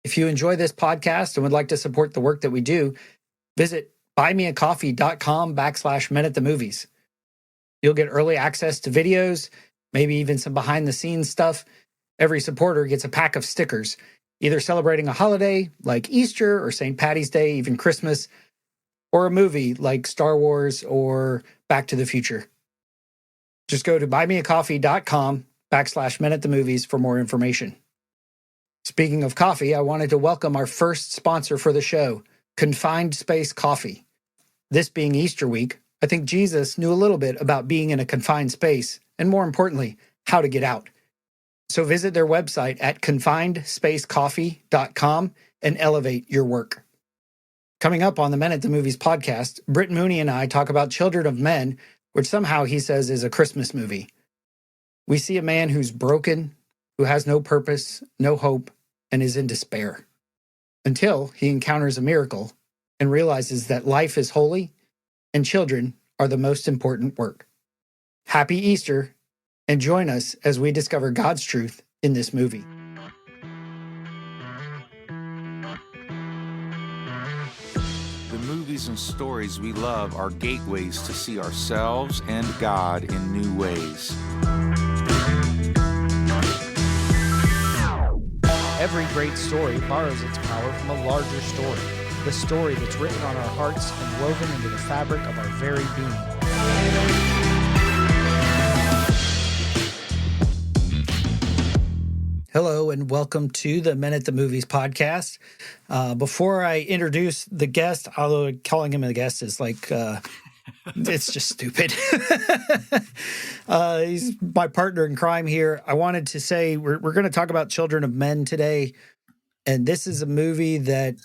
If you enjoy this podcast and would like to support the work that we do, visit buymeacoffee.com/Men at the Movies. You'll get early access to videos, maybe even some behind the scenes stuff. Every supporter gets a pack of stickers, either celebrating a holiday like Easter or St. Patty's Day, even Christmas, or a movie like Star Wars or Back to the Future. Just go to buymeacoffee.com/Men at the Movies for more information. Speaking of coffee, I wanted to welcome our first sponsor for the show, Confined Space Coffee. This being Easter week, I think Jesus knew a little bit about being in a confined space, and more importantly, how to get out. So visit their website at confinedspacecoffee.com and elevate your work. Coming up on the Men at the Movies podcast, Britt Mooney and I talk about Children of Men, which somehow he says is a Christmas movie. We see a man who's broken, who has no purpose, no hope, and is in despair, until he encounters a miracle and realizes that life is holy and children are the most important work. Happy Easter, and join us as we discover God's truth in this movie. The movies and stories we love are gateways to see ourselves and God in new ways. Every great story borrows its power from a larger story, the story that's written on our hearts and woven into the fabric of our very being. Hello and welcome to the Men at the Movies podcast. Before I introduce the guest, although calling him a guest is like, it's just stupid. He's my partner in crime here. I wanted to say we're going to talk about Children of Men today. And this is a movie that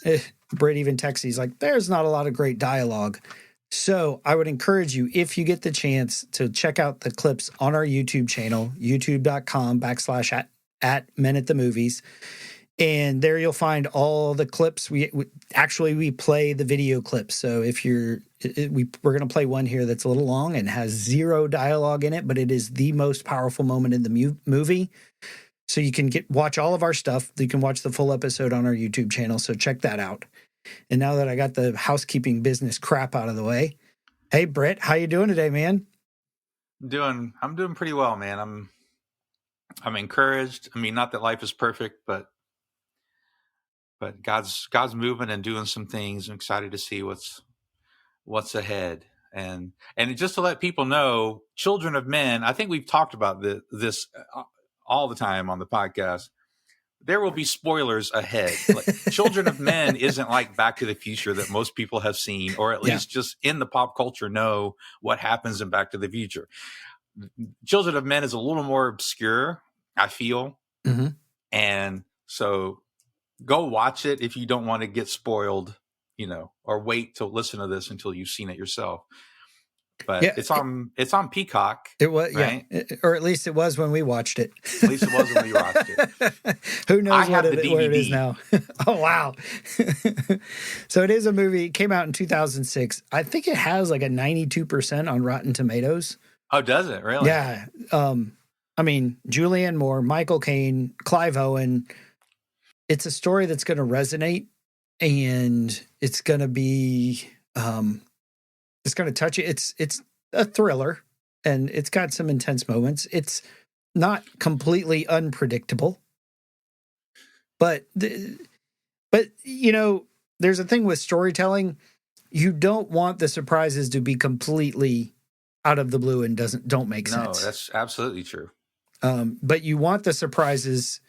Britt even texts. He's like, there's not a lot of great dialogue. So I would encourage you, if you get the chance, to check out the clips on our YouTube channel, youtube.com/@Men at the Movies. And there you'll find all the clips. We play the video clips. So if we're going to play one here that's a little long and has zero dialogue in it, but it is the most powerful moment in the movie. So you can watch all of our stuff. You can watch the full episode on our YouTube channel. So check that out. And now that I got the housekeeping business crap out of the way, hey Britt, how you doing today, man? I'm doing pretty well, man. I'm encouraged. I mean, not that life is perfect, but God's moving and doing some things. I'm excited to see what's ahead. And just to let people know, Children of Men, I think we've talked about this all the time on the podcast. There will be spoilers ahead. Like, Children of Men isn't like Back to the Future that most people have seen, or at least just in the pop culture know what happens in Back to the Future. Children of Men is a little more obscure, I feel. Mm-hmm. And so go watch it if you don't want to get spoiled, or wait to listen to this until you've seen it yourself. But it's on Peacock. It was, right? Or at least it was when we watched it. At least it was when we watched it. Who knows where it is now? Oh, wow. So it is a movie. It came out in 2006. I think it has like a 92% on Rotten Tomatoes. Oh, does it? Really? Yeah. I mean, Julianne Moore, Michael Caine, Clive Owen. It's a story that's going to resonate, and it's going to be... it's going to touch you. It's a thriller, and it's got some intense moments. It's not completely unpredictable, but there's a thing with storytelling. You don't want the surprises to be completely out of the blue and don't make sense. No, that's absolutely true. But you want the surprises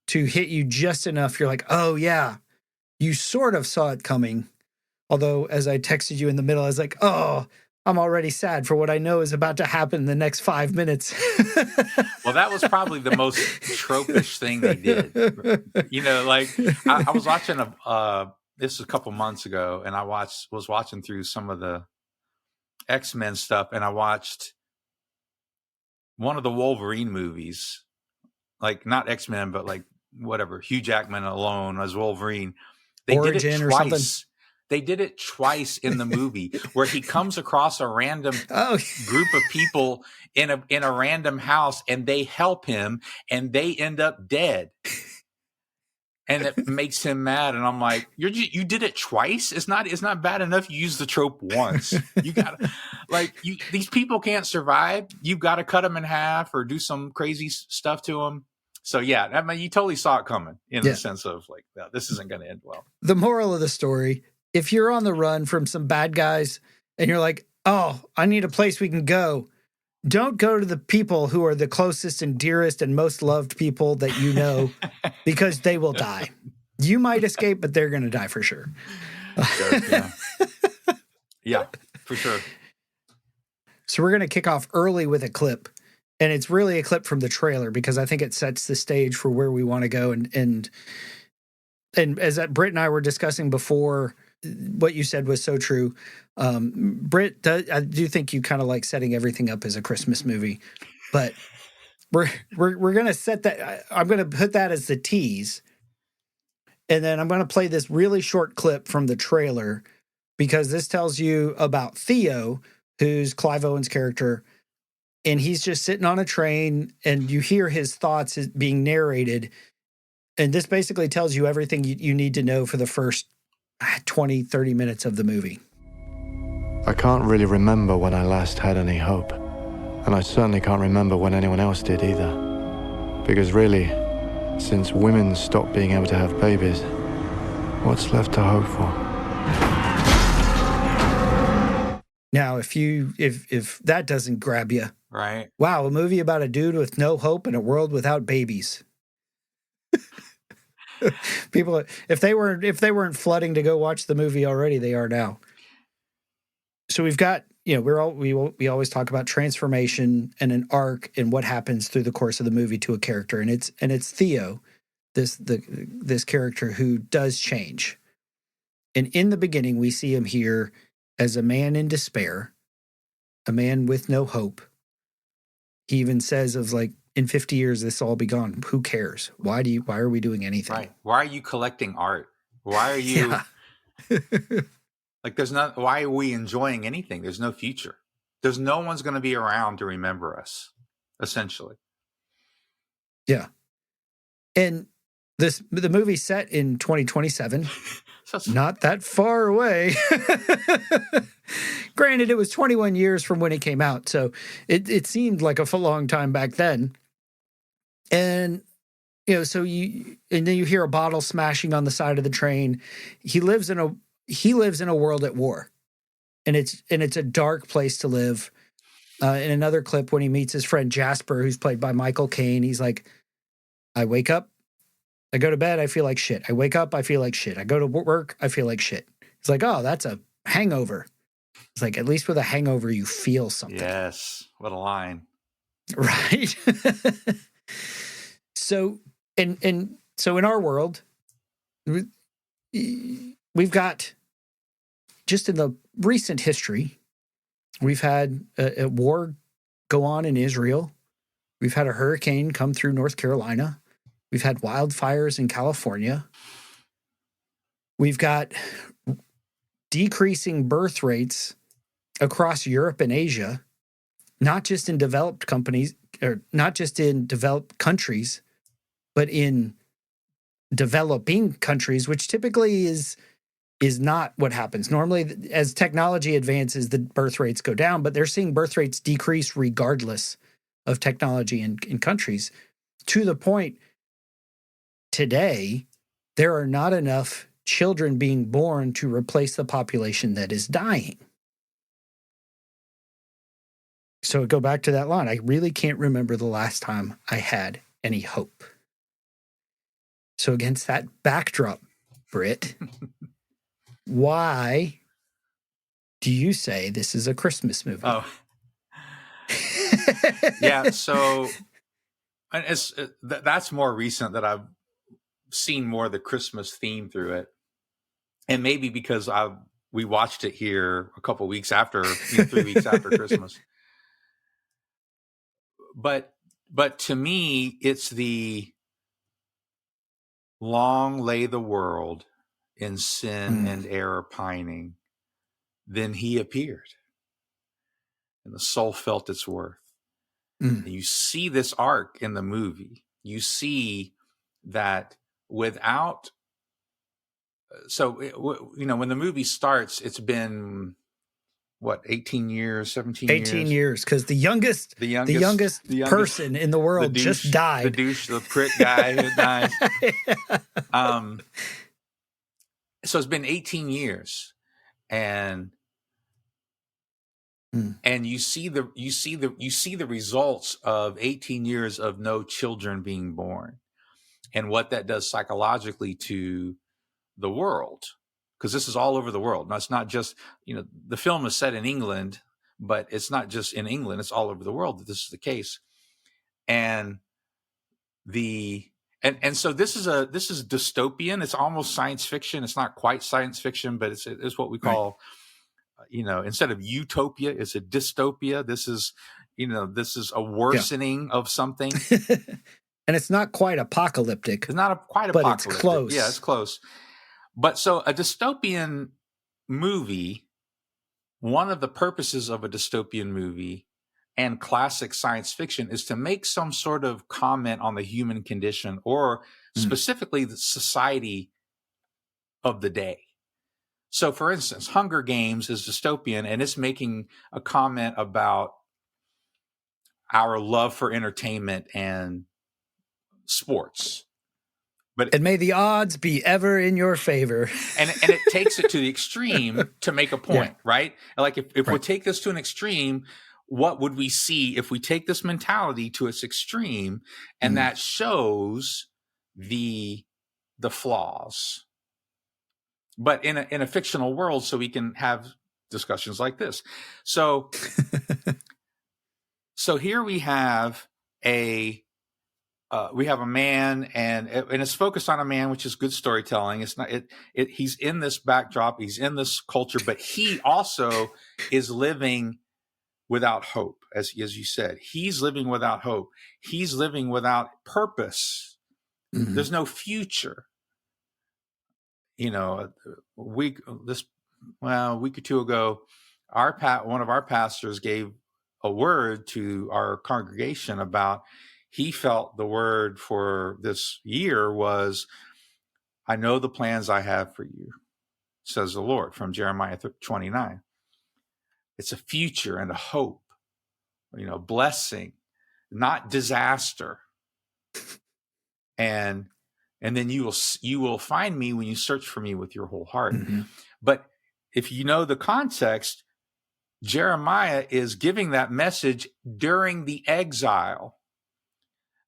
to hit you just enough. You're like, oh yeah, you sort of saw it coming. Although, as I texted you in the middle, I was like, oh, I'm already sad for what I know is about to happen in the next 5 minutes. Well, that was probably the most tropish thing they did. I was watching this was a couple months ago, and I was watching through some of the X-Men stuff, and I watched one of the Wolverine movies, like not X-Men, but like whatever, Hugh Jackman alone as Wolverine. They Origin did it twice. Or something. They did it twice in the movie where he comes across a random group of people in a random house, and they help him, and they end up dead. and it makes him mad. And I'm like, you did it twice. It's not bad enough. You used the trope once. You got these people can't survive. You've got to cut them in half or do some crazy stuff to them. So yeah, I mean, you totally saw it coming in the sense of like, no, this isn't going to end well. The moral of the story: if you're on the run from some bad guys and you're like, oh, I need a place we can go, don't go to the people who are the closest and dearest and most loved people that you know, because they will die. You might escape, but they're going to die for sure. Sure, yeah. Yeah, for sure. So we're going to kick off early with a clip, and it's really a clip from the trailer because I think it sets the stage for where we want to go. And as Britt and I were discussing before, what you said was so true. Britt, I do think you kind of like setting everything up as a Christmas movie, but we're going to set that. I'm going to put that as the tease, and then I'm going to play this really short clip from the trailer because this tells you about Theo, who's Clive Owen's character, and he's just sitting on a train, and you hear his thoughts being narrated, and this basically tells you everything you need to know for the first 20, 30 minutes of the movie. I can't really remember when I last had any hope. And I certainly can't remember when anyone else did either. Because really, since women stopped being able to have babies, what's left to hope for? Now, if that doesn't grab you, right? Wow, a movie about a dude with no hope in a world without babies. People, if they weren't flooding to go watch the movie already, they are now. So we've got, we always talk about transformation and an arc and what happens through the course of the movie to a character, and it's Theo, this character who does change. And in the beginning, we see him here as a man in despair, a man with no hope. He even says of like, in 50 years, this will all be gone. Who cares? Why are we doing anything? Right. Why are you collecting art? Why are you like, why are we enjoying anything? There's no future. There's no one's going to be around to remember us, essentially. Yeah. And the movie set in 2027, not that far away. Granted, it was 21 years from when it came out, so it seemed like a long time back then. And so and then you hear a bottle smashing on the side of the train. He lives in a world at war, and it's a dark place to live. In another clip, when he meets his friend Jasper, who's played by Michael Caine, he's like, I wake up, I go to bed, I feel like shit. I wake up, I feel like shit. I go to work, I feel like shit. It's like, oh, that's a hangover. It's like, at least with a hangover, you feel something. Yes. What a line. Right. So, so in our world, we've got, just in the recent history, we've had a war go on in Israel. We've had a hurricane come through North Carolina. We've had wildfires in California. We've got decreasing birth rates across Europe and Asia, not just in developed countries, but in developing countries, which typically is not what happens. Normally, as technology advances, the birth rates go down, but they're seeing birth rates decrease regardless of technology in countries, to the point today there are not enough children being born to replace the population that is dying. So go back to that line. I really can't remember the last time I had any hope. So against that backdrop, Britt, why do you say this is a Christmas movie? Oh, yeah. So that's more recent that I've seen more of the Christmas theme through it, and maybe because we watched it here a couple weeks after, 3 weeks after Christmas. But to me, it's the long lay the world in sin and error pining. Then he appeared, and the soul felt its worth. And you see this arc in the movie. You see that without, so, when the movie starts, it's been, 18 years, 17 years? 18 years, because the youngest person in the world just died. The douche, the prick guy who dies. So it's been 18 years, and you see the results of 18 years of no children being born, and what that does psychologically to the world, because this is all over the world. Now, it's not just, the film is set in England, but it's not just in England, it's all over the world that this is the case. And so this is dystopian. It's almost science fiction. It's not quite science fiction, but it's what we call, instead of utopia, it's a dystopia. This is a worsening of something. And it's not quite apocalyptic. It's not quite but apocalyptic. It's close. Yeah, it's close. But so a dystopian movie, one of the purposes of a dystopian movie and classic science fiction is to make some sort of comment on the human condition, or specifically the society of the day. So, for instance, Hunger Games is dystopian, and it's making a comment about our love for entertainment and sports. And may the odds be ever in your favor. And it takes it to the extreme to make a point, right? Like if we take this to an extreme, what would we see if we take this mentality to its extreme? And that shows the flaws. But in a fictional world, so we can have discussions like this. So here we have a man, and it's focused on a man, which is good storytelling. It's not he's in this backdrop, he's in this culture, but he also is living without hope, as you said. He's living without hope. He's living without purpose. There's no future. A week or two ago, one of our pastors gave a word to our congregation about, he felt the word for this year was, I know the plans I have for you, says the Lord, from Jeremiah 29. It's a future and a hope, blessing, not disaster. And then you will find me when you search for me with your whole heart. But if you know the context, Jeremiah is giving that message during the exile.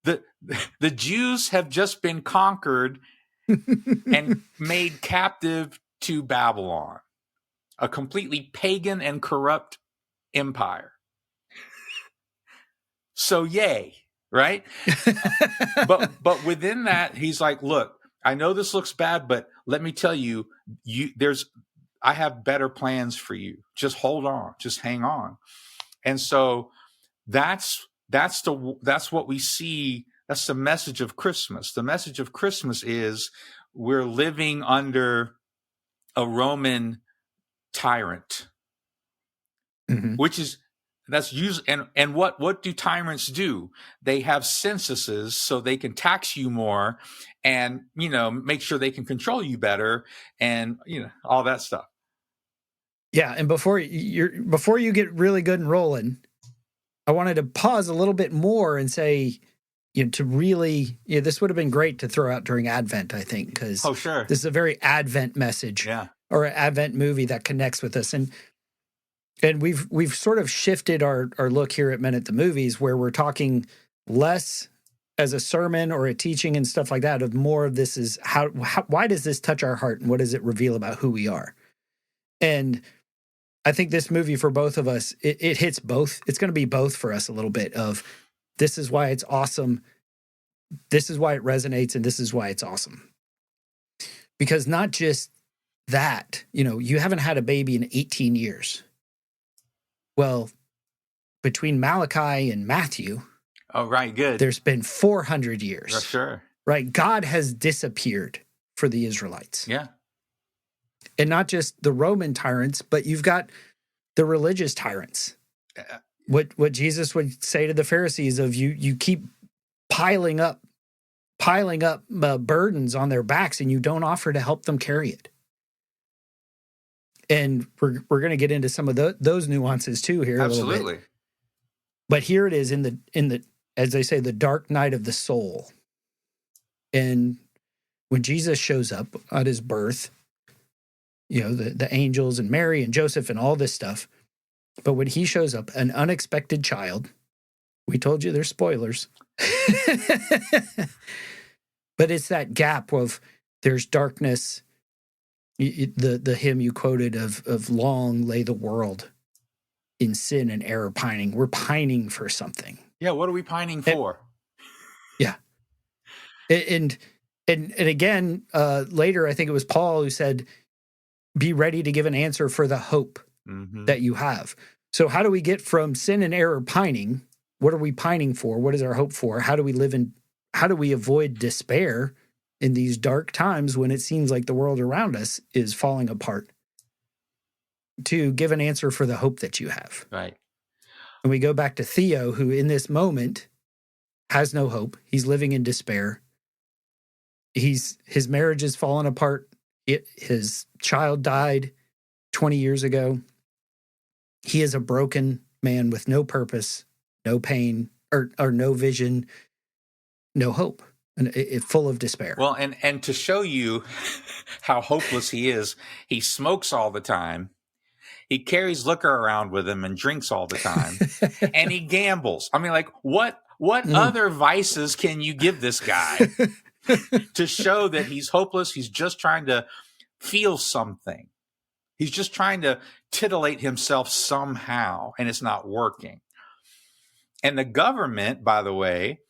The Jews have just been conquered and made captive to Babylon, a completely pagan and corrupt empire. So yay, right? but within that, he's like, look, I know this looks bad, but let me tell you, I have better plans for you. Just hold on, just hang on. And so that's what we see. That's the message of Christmas. The message of Christmas is we're living under a Roman tyrant, that's usually, and what do tyrants do? They have censuses so they can tax you more and, make sure they can control you better and, all that stuff. Yeah. And before you get really good and rolling, I wanted to pause a little bit more and say, to really, this would have been great to throw out during Advent, I think, because this is a very Advent message, or an Advent movie that connects with us. And we've sort of shifted our look here at Men at the Movies, where we're talking less as a sermon or a teaching and stuff like that, of more of this is why does this touch our heart and what does it reveal about who we are? And I think this movie for both of us, it hits both. It's going to be both for us a little bit of, this is why it's awesome. This is why it resonates, and this is why it's awesome. Because not just that, you haven't had a baby in 18 years. Well, between Malachi and Matthew, good. There's been 400 years. For sure. Right? God has disappeared for the Israelites. Yeah. And not just the Roman tyrants, but you've got the religious tyrants. What Jesus would say to the Pharisees of, you keep piling up piling up burdens on their backs and you don't offer to help them carry it. And we're going to get into some of those nuances too here a little bit. But here it is in the as they say, the dark night of the soul. And when Jesus shows up at his birth, you know, the angels and Mary and Joseph and all this stuff. But when he shows up, an unexpected child, we told you there's spoilers. But it's that gap of there's darkness. The hymn you quoted of long lay the world in sin and error pining. We're pining for something. Yeah, what are we pining for? And again, later, I think it was Paul who said, be ready to give an answer for the hope that you have. So how do we get from sin and error pining? What are we pining for? What is our hope for? How do we avoid despair in these dark times when it seems like the world around us is falling apart? To give an answer for the hope that you have. Right. And we go back to Theo, who in this moment has no hope. He's living in despair. His marriage has fallen apart. His child died 20 years ago. He is a broken man with no purpose, no pain, or no vision, no hope, and full of despair. Well, and to show you how hopeless he is, he smokes all the time. He carries liquor around with him and drinks all the time, and he gambles. I mean, like, what other vices can you give this guy to show that he's hopeless? He's just trying to feel something. He's just trying to titillate himself somehow, and it's not working. And the government, by the way,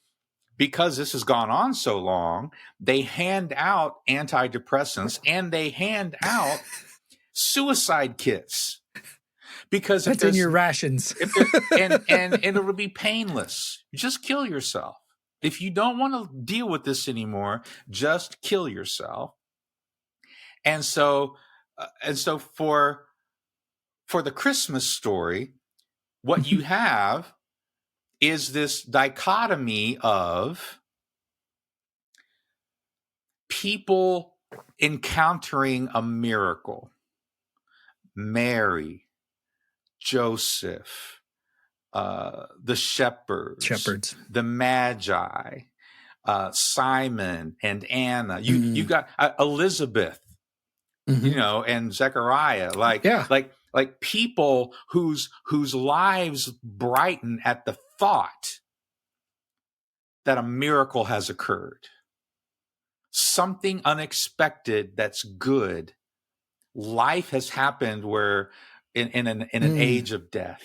because this has gone on so long, they hand out antidepressants and they hand out suicide kits. Because that's in your rations. and it'll be painless. Just kill yourself. If you don't want to deal with this anymore, just kill yourself. And so for the Christmas story, what you have is this dichotomy of people encountering a miracle. Mary, Joseph, the shepherds, the Magi, Simon and Anna. You got Elizabeth, and Zechariah. Like people whose lives brighten at the thought that a miracle has occurred. Something unexpected that's good. Life has happened where in an age of death.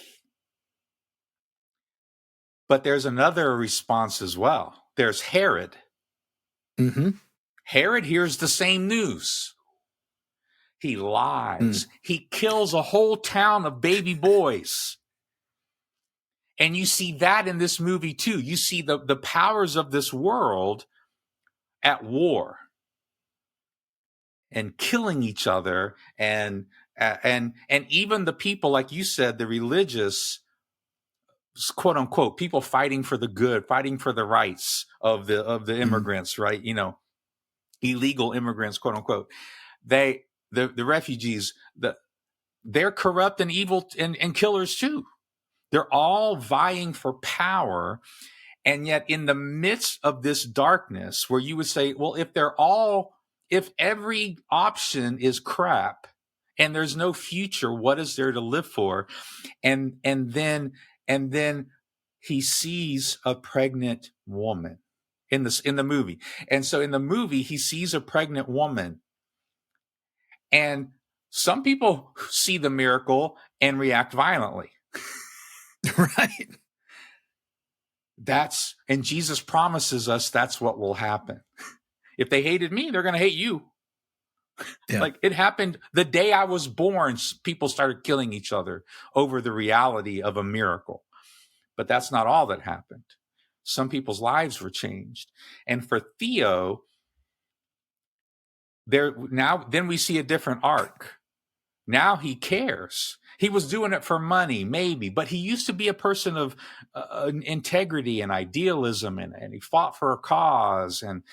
But there's another response as well. There's Herod. Herod hears the same news. He lies. He kills a whole town of baby boys. And you see that in this movie too. You see the powers of this world at war and killing each other, and even the people, like you said, the religious, quote unquote, people fighting for the good, fighting for the rights of the immigrants, right? Illegal immigrants, quote unquote. The refugees, they're corrupt and evil and killers too. They're all vying for power. And yet in the midst of this darkness where you would say, well, if every option is crap and there's no future, what is there to live for? And then he sees a pregnant woman in the movie. And so in the movie, he sees a pregnant woman. And some people see the miracle and react violently. Right. And Jesus promises us that's what will happen. If they hated me, they're going to hate you. Yeah. Like it happened the day I was born, people started killing each other over the reality of a miracle. But that's not all that happened. Some people's lives were changed. And for Theo, then we see a different arc. Now he cares. He was doing it for money, maybe, but he used to be a person of integrity and idealism, and he fought for a cause, and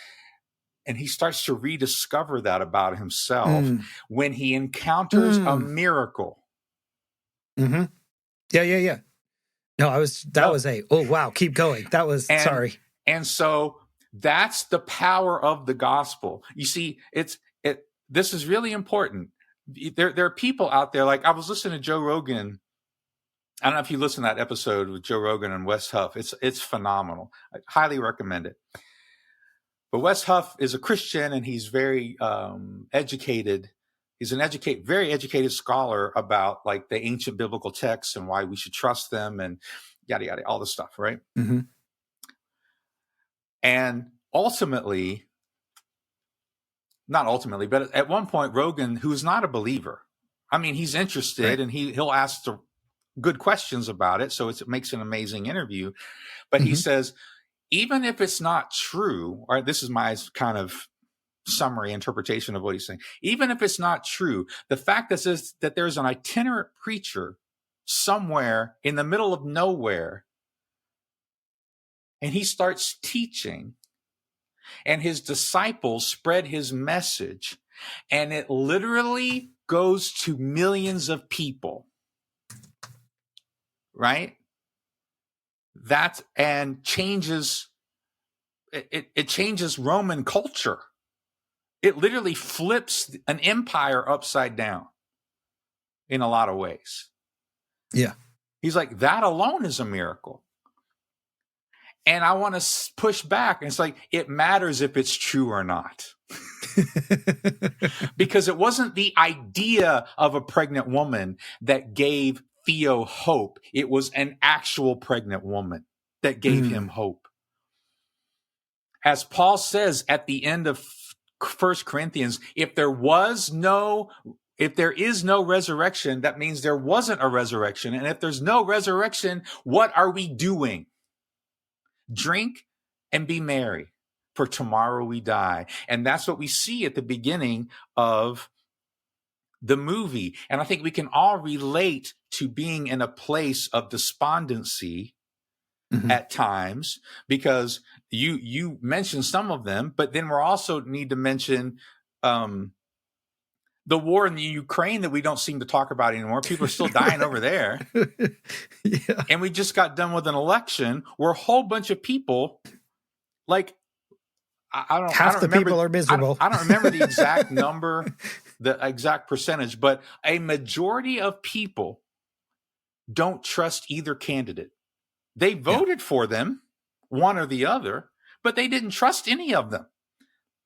he starts to rediscover that about himself when he encounters a miracle. Mm-hmm. Yeah. No, oh, wow, keep going. That was, sorry. And so that's the power of the gospel. You see, this is really important. There are people out there, like I was listening to Joe Rogan. I don't know if you listen to that episode with Joe Rogan and Wes Huff. It's phenomenal. I highly recommend it. But Wes Huff is a Christian, and he's very educated. He's very educated scholar about like the ancient biblical texts and why we should trust them and yada, yada, all this stuff, right? Mm-hmm. And not ultimately, but at one point, Rogan, who's not a believer, I mean, he's interested, right, and he'll ask the good questions about it. So it makes an amazing interview. But he says, even if it's not true, or this is my kind of summary interpretation of what he's saying, even if it's not true, the fact that there's an itinerant preacher somewhere in the middle of nowhere, and he starts teaching, and his disciples spread his message, and it literally goes to millions of people, right? And changes, it changes Roman culture. It literally flips an empire upside down in a lot of ways. Yeah. He's like, that alone is a miracle. And I want to push back. And it's like, it matters if it's true or not. Because it wasn't the idea of a pregnant woman that gave Theo hope. It was an actual pregnant woman that gave him hope. As Paul says at the end of 1 Corinthians, if there is no resurrection, that means there wasn't a resurrection. And if there's no resurrection, what are we doing? Drink and be merry, for tomorrow we die. And that's what we see at the beginning of the movie. And I think we can all relate to being in a place of despondency at times, because you mentioned some of them, but then we're also need to mention the war in the Ukraine that we don't seem to talk about anymore. People are still dying over there. Yeah. And we just got done with an election where a whole bunch of people, like, half the people are miserable. I don't remember the exact number, the exact percentage, but a majority of people don't trust either candidate. They voted for them, one or the other, but they didn't trust any of them.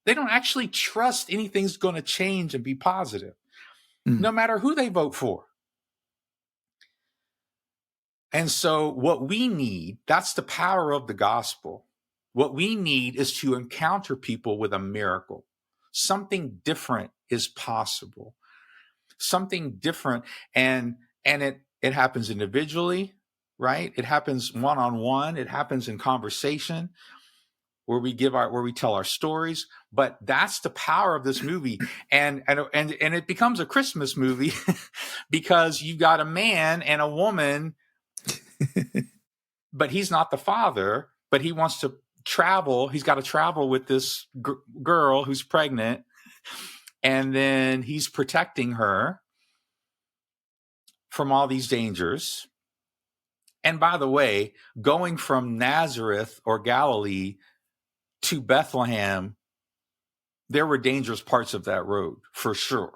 They don't actually trust anything's going to change and be positive, no matter who they vote for. And so what we need, that's the power of the gospel. What we need is to encounter people with a miracle. Something different is possible. Something different. And it happens individually, right? It happens one-on-one. It happens in conversation where we tell our stories. But that's the power of this movie. And it becomes a Christmas movie because you got a man and a woman, but he's not the father, but he wants to travel. He's got to travel with this girl who's pregnant, and then he's protecting her from all these dangers. And by the way, going from Nazareth or Galilee to Bethlehem, there were dangerous parts of that road for sure.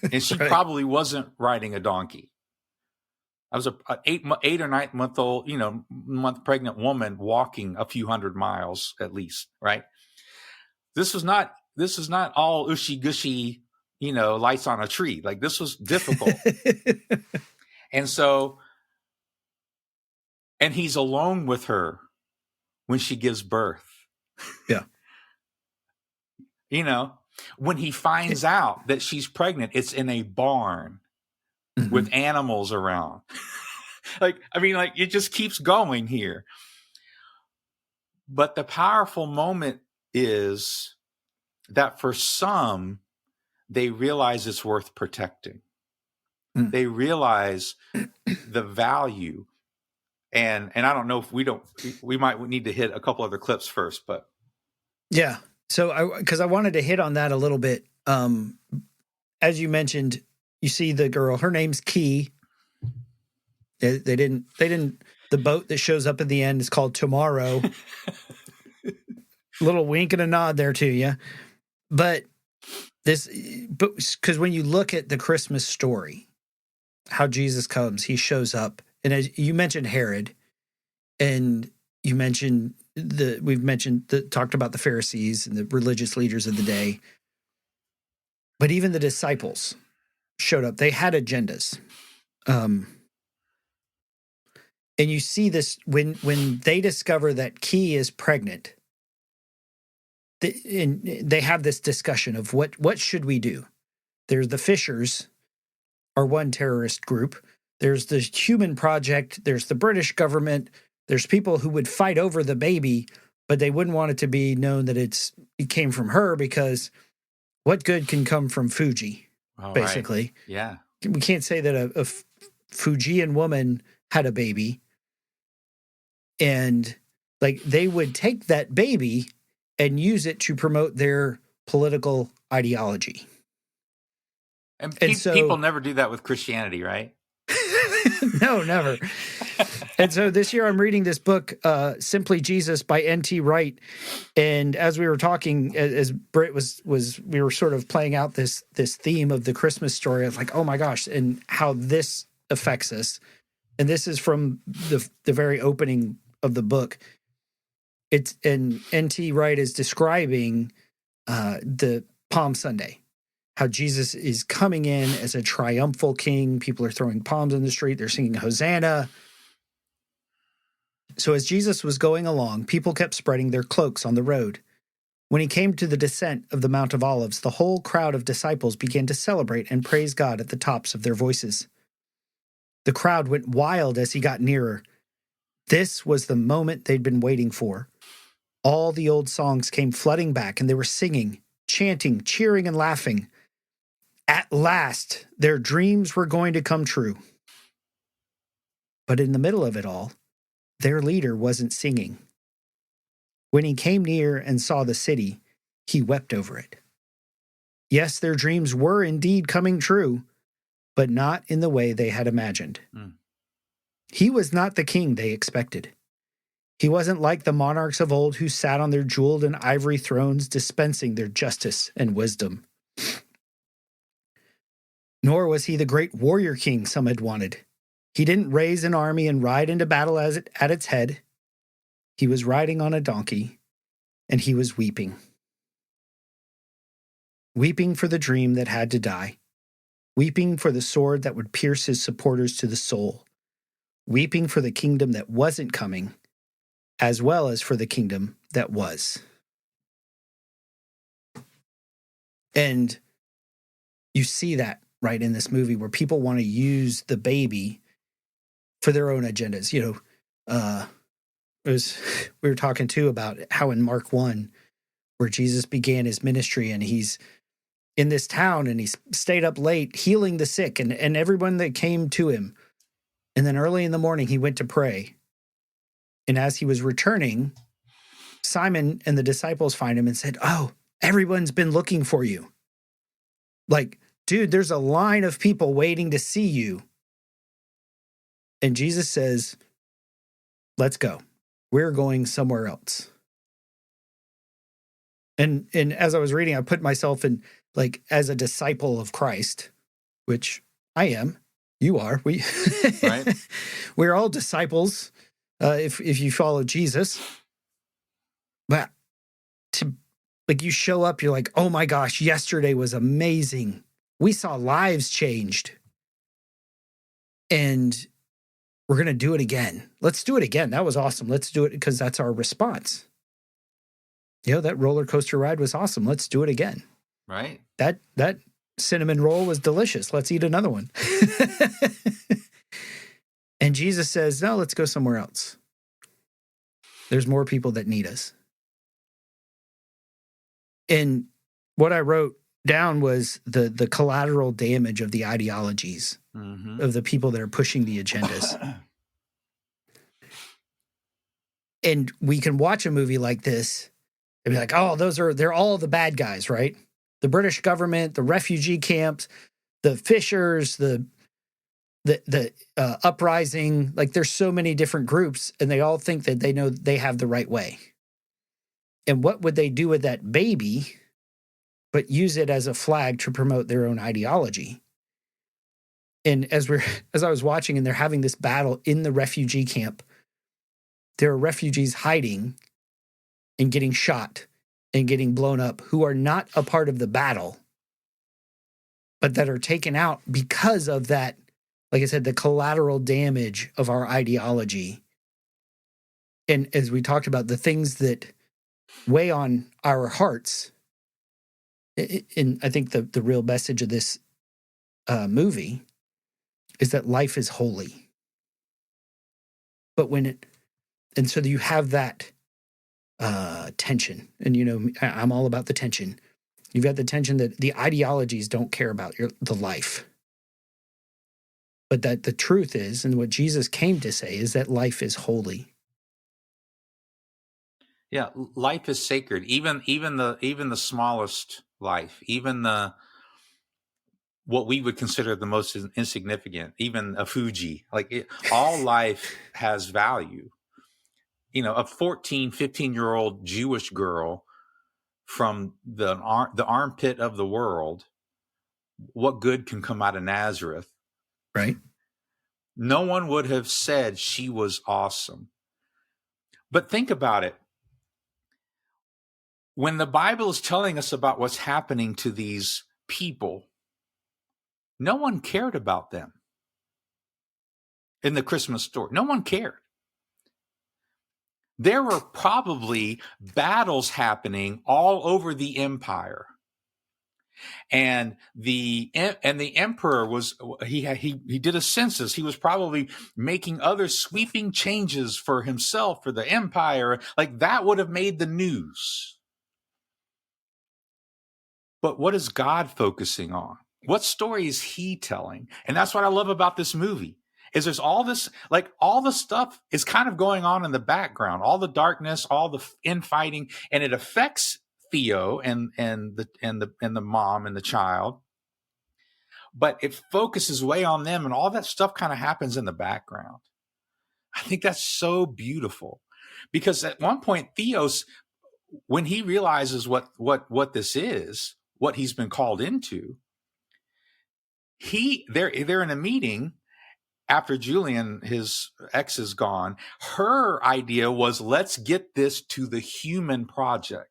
And she probably wasn't riding a donkey. I was an 8 or 9 month old, month pregnant woman walking a few hundred miles at least, right? This is not all ushy gushy, lights on a tree. Like, this was difficult. And he's alone with her when she gives birth. Yeah. When he finds out that she's pregnant, it's in a barn with animals around. It just keeps going here. But the powerful moment is that for some, they realize it's worth protecting. Mm. They realize the value. And I don't know if we might need to hit a couple other clips first, but Yeah. So because I wanted to hit on that a little bit. As you mentioned, you see the girl, her name's Key. They didn't, the boat that shows up at the end is called Tomorrow. Little wink and a nod there to you. But because when you look at the Christmas story, how Jesus comes, he shows up. And as you mentioned Herod, and you mentioned talked about the Pharisees and the religious leaders of the day. But even the disciples showed up. They had agendas. And you see this when they discover that Key is pregnant, and they have this discussion of what should we do? There's the Fishers are one terrorist group. There's the Human Project. There's the British government. There's people who would fight over the baby, but they wouldn't want it to be known that it came from her, because what good can come from Fuji, basically? Right. Yeah. We can't say that a Fujian woman had a baby. And like they would take that baby and use it to promote their political ideology. And so people never do that with Christianity, right? No, never. And so this year I'm reading this book, Simply Jesus by N.T. Wright. And as we were talking, as Britt we were sort of playing out this theme of the Christmas story of like, oh my gosh, and how this affects us. And this is from the very opening of the book. And N.T. Wright is describing the Palm Sunday, how Jesus is coming in as a triumphal king. People are throwing palms in the street. They're singing Hosanna. So as Jesus was going along, people kept spreading their cloaks on the road. When he came to the descent of the Mount of Olives, the whole crowd of disciples began to celebrate and praise God at the tops of their voices. The crowd went wild as he got nearer. This was the moment they'd been waiting for. All the old songs came flooding back, and they were singing, chanting, cheering, and laughing. At last, their dreams were going to come true. But in the middle of it all, their leader wasn't singing. When he came near and saw the city, he wept over it. Yes, their dreams were indeed coming true, but not in the way they had imagined. He was not the king they expected. He wasn't like the monarchs of old who sat on their jeweled and ivory thrones dispensing their justice and wisdom. Nor was he the great warrior king some had wanted. He didn't raise an army and ride into battle at its head. He was riding on a donkey, and he was weeping. Weeping for the dream that had to die. Weeping for the sword that would pierce his supporters to the soul. Weeping for the kingdom that wasn't coming, as well as for the kingdom that was. And you see that right in this movie where people want to use the baby for their own agendas. We were talking too about how in Mark 1, where Jesus began his ministry and he's in this town and he's stayed up late healing the sick and everyone that came to him. And then early in the morning, he went to pray. And as he was returning, Simon and the disciples find him and said, "Oh, everyone's been looking for you. Like, dude, there's a line of people waiting to see you." And Jesus says, "Let's go. We're going somewhere else." And as I was reading, I put myself in, like, as a disciple of Christ, which I am. You are. Right. We're all disciples if you follow Jesus. But you show up, you're like, oh my gosh, yesterday was amazing. We saw lives changed. And we're going to do it again. Let's do it again. That was awesome. Let's do it because that's our response. That roller coaster ride was awesome. Let's do it again. Right. That cinnamon roll was delicious. Let's eat another one. And Jesus says, no, let's go somewhere else. There's more people that need us. And what I wrote down was the collateral damage of the ideologies of the people that are pushing the agendas. And we can watch a movie like this and be like, oh, they're all the bad guys, right? The British government, the refugee camps, the fishers, the uprising. Like, there's so many different groups, and they all think that they know they have the right way. And what would they do with that baby but use it as a flag to promote their own ideology? And as I was watching, and they're having this battle in the refugee camp, there are refugees hiding and getting shot and getting blown up who are not a part of the battle, but that are taken out because of that, like I said, the collateral damage of our ideology. And as we talked about, the things that weigh on our hearts, and I think the real message of this movie is that life is holy. But and so you have that tension, and I'm all about the tension. You've got the tension that the ideologies don't care about the life, but that the truth is, and what Jesus came to say is that life is holy. Yeah, life is sacred. Even the smallest life, even what we would consider the most insignificant, even a Fuji, all life has value. A 14, 15-year-old Jewish girl from the armpit of the world, what good can come out of Nazareth? Right. No one would have said she was awesome. But think about it. When the Bible is telling us about what's happening to these people, no one cared about them. In the Christmas story, no one cared. There were probably battles happening all over the empire. And the emperor he did a census. He was probably making other sweeping changes for himself, for the empire. Like, that would have made the news. But what is God focusing on? What story is he telling? And that's what I love about this movie, is there's all this, all the stuff is kind of going on in the background, all the darkness, all the infighting, and it affects Theo and the mom and the child. But it focuses way on them, and all that stuff kind of happens in the background. I think that's so beautiful, because at one point, Theo's, when he realizes what this is, what he's been called into, they're in a meeting after Julian, his ex, is gone. Her idea was, let's get this to the human project,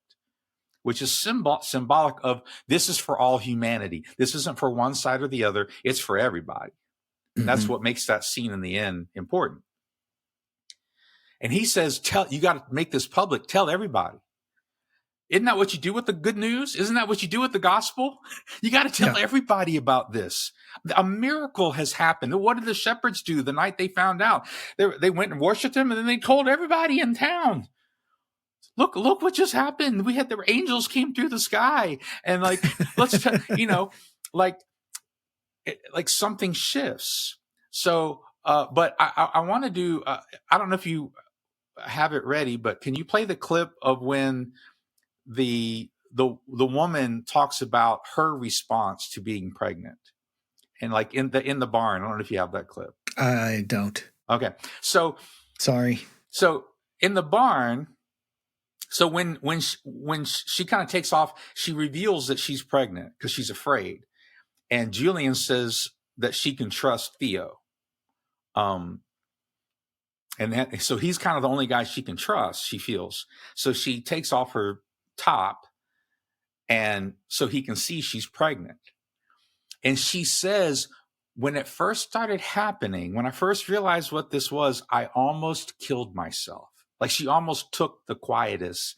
which is symbolic of, this is for all humanity. This isn't for one side or the other. It's for everybody. And that's what makes that scene in the end important. And he says, you got to make this public. Tell everybody. Isn't that what you do with the good news? Isn't that what you do with the gospel? You got to tell everybody about this. A miracle has happened. What did the shepherds do the night they found out? They went and worshiped him, and then they told everybody in town. Look what just happened. We had the angels came through the sky, and let's something shifts. So, but I want to do. I don't know if you have it ready, but can you play the clip of when the woman talks about her response to being pregnant, and in the barn? I don't know if you have that clip. I don't. Okay, so sorry. So in the barn. So when she kind of takes off, she reveals that she's pregnant because she's afraid. And Julian says that she can trust Theo. So he's kind of the only guy she can trust, she feels. So she takes off her top, and so he can see she's pregnant. And she says, when it first started happening, when I first realized what this was, I almost killed myself. She almost took the quietus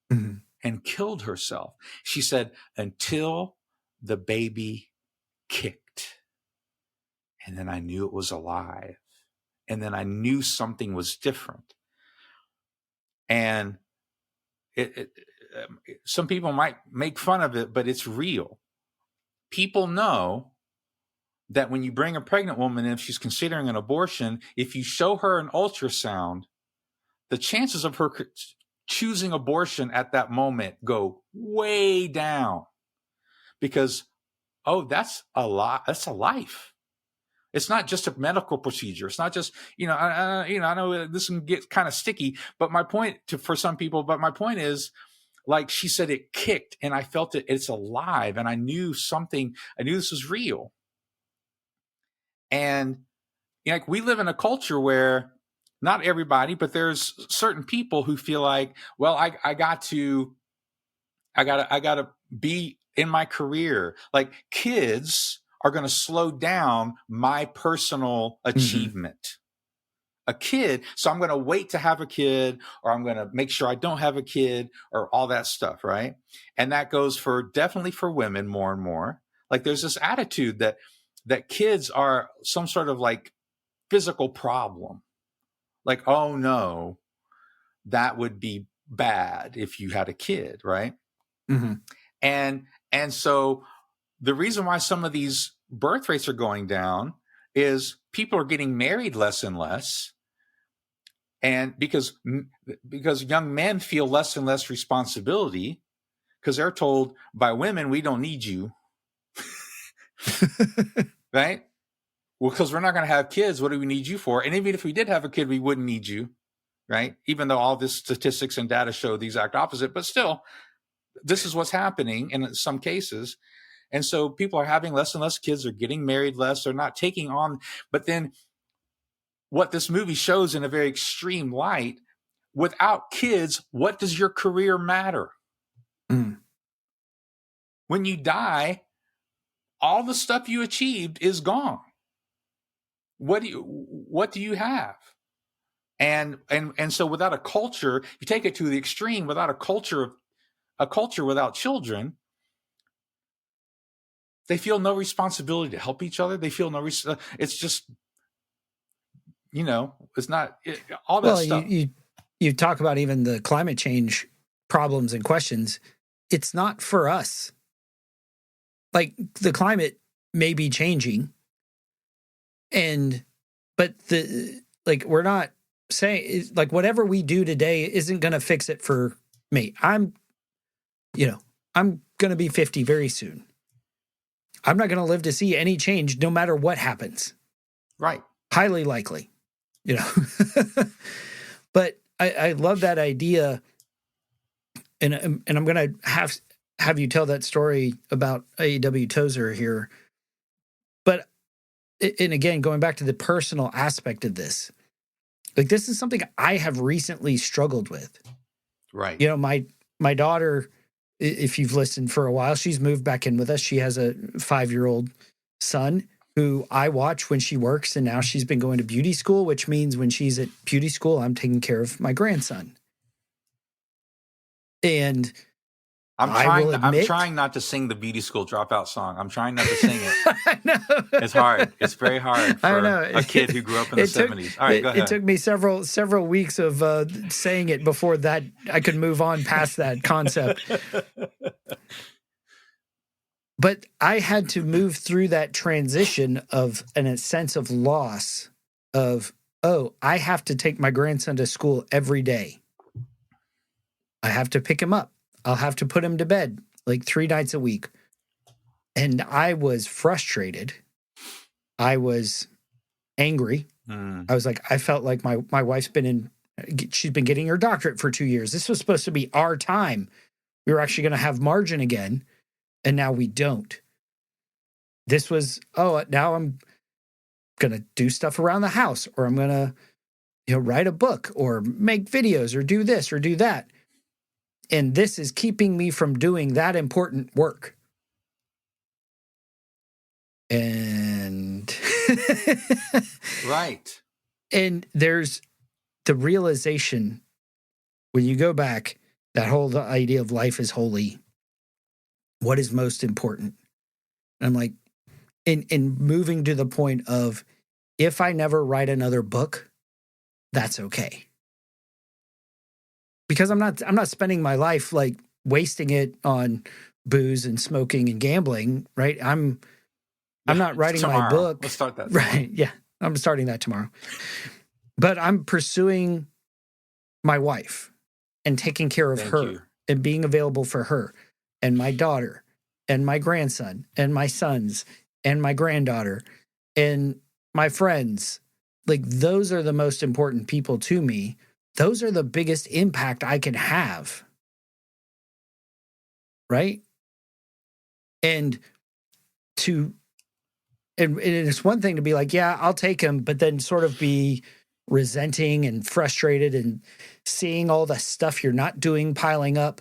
and killed herself. She said, until the baby kicked. And then I knew it was alive. And then I knew something was different. And some people might make fun of it, but it's real. people know that when you bring a pregnant woman in, if she's considering an abortion, if you show her an ultrasound, the chances of her choosing abortion at that moment go way down, because, oh, that's a lot. That's a life. It's not just a medical procedure. It's not just, I know this can get kind of sticky, but my point is, like she said, it kicked and I felt it. It's alive. And I knew this was real. And like, we live in a culture where not everybody, but there's certain people who feel like, well, I got to be in my career. Like, kids are going to slow down my personal achievement. A kid, so I'm going to wait to have a kid, or I'm going to make sure I don't have a kid, or all that stuff, right? And that goes definitely for women more and more. Like, there's this attitude that kids are some sort of like physical problem. Like, oh no, that would be bad if you had a kid, right? Mm-hmm. And so the reason why some of these birth rates are going down is people are getting married less and less. And because young men feel less and less responsibility, because they're told by women, we don't need you. Right? Well, because we're not going to have kids. What do we need you for? And even if we did have a kid, we wouldn't need you. Right? Even though all this statistics and data show the exact opposite, but still, this is what's happening in some cases. And so people are having less and less kids, they're getting married less, they're not taking on. But then what this movie shows in a very extreme light, without kids, what does your career matter? When you die, all the stuff you achieved is gone. What do you have? And so without a culture, you take it to the extreme, without a culture without children, they feel no responsibility to help each other. They feel it's just, it's not all that stuff. You talk about even the climate change problems and questions. It's not for us. Like, the climate may be changing, but we're not saying, like, whatever we do today isn't going to fix it for me. I'm going to be 50 very soon. I'm not going to live to see any change no matter what happens. Right. Highly likely, But I love that idea. And I'm going to have you tell that story about A.W. Tozer here. But, and again, going back to the personal aspect of this, like, this is something I have recently struggled with. Right. My daughter, if you've listened for a while, she's moved back in with us. She has a 5-year-old son who I watch when she works, and now she's been going to beauty school, which means when she's at beauty school, I'm taking care of my grandson. And I'm trying not to sing the beauty school dropout song. I'm trying not to sing it. I know. It's hard. It's very hard for a kid who grew up in the 70s. All right, go ahead. It took me several weeks of saying it before that I could move on past that concept. But I had to move through that transition of a sense of loss of, I have to take my grandson to school every day. I have to pick him up. I'll have to put him to bed like 3 nights a week. And I was frustrated. I was angry. I was like, I felt like my wife's she's been getting her doctorate for 2 years. This was supposed to be our time. We were actually going to have margin again. And now we don't. This was, now I'm going to do stuff around the house, or I'm going to, write a book or make videos or do this or do that. And this is keeping me from doing that important work. And right. And there's the realization when you go back, that whole idea of life is holy. What is most important? And I'm like, in moving to the point of, if I never write another book, that's okay. Because I'm not spending my life like wasting it on booze and smoking and gambling, right? I'm not writing tomorrow. my book. Let's start that tomorrow. Right. Yeah. I'm starting that tomorrow. But I'm pursuing my wife and taking care of her and being available for her and my daughter and my grandson and my sons and my granddaughter and my friends. Like, those are the most important people to me. Those are the biggest impact I can have. Right? And it's one thing to be like, yeah, I'll take him, but then sort of be resenting and frustrated and seeing all the stuff you're not doing piling up.